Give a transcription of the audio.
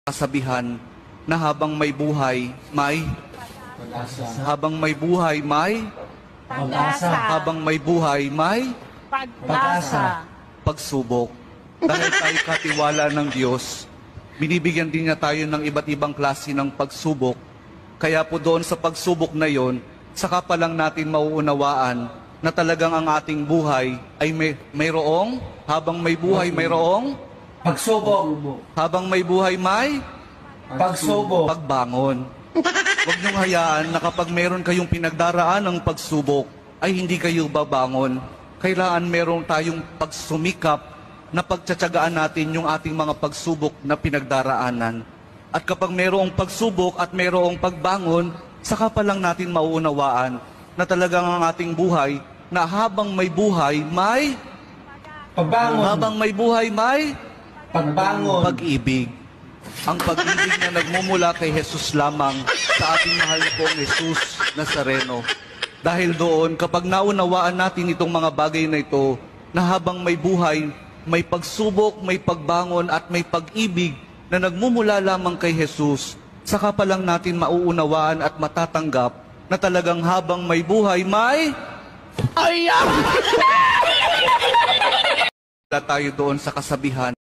kasabihan na habang may buhay, may Pag-asa. habang may buhay, may Pag-asa. habang may buhay, may Pag-asa. pagsubok. Dahil tayo katiwala ng Diyos, binibigyan din niya tayo ng iba't ibang klase ng pagsubok. Kaya po doon sa pagsubok na yon, saka pa lang natin mauunawaan na talagang ang ating buhay ay mayroong, habang may buhay mayroong, Pagsubok. habang may buhay may Pagsubok. pagbangon. Huwag niyong hayaan na kapag meron kayong pinagdaraan ng pagsubok, ay hindi kayo babangon. Kailangan meron tayong pagsumikap na pagtsatsagaan natin yung ating mga pagsubok na pinagdaraanan. At kapag merong pagsubok at merong pagbangon, saka pa lang natin mauunawaan na talagang ang ating buhay, na habang may buhay, may Pagbangon. habang may buhay, may Pagbangon. pag-ibig. Ang pag-ibig na nagmumula kay Jesus lamang sa ating mahal na pong Jesus Nazareno. Dahil doon, kapag naunawaan natin itong mga bagay na ito, na habang may buhay, may pagsubok, may pagbangon at may pag-ibig na nagmumula lamang kay Jesus, saka pa lang natin mauunawaan at matatanggap na talagang habang may buhay, may tayo doon sa kasabihan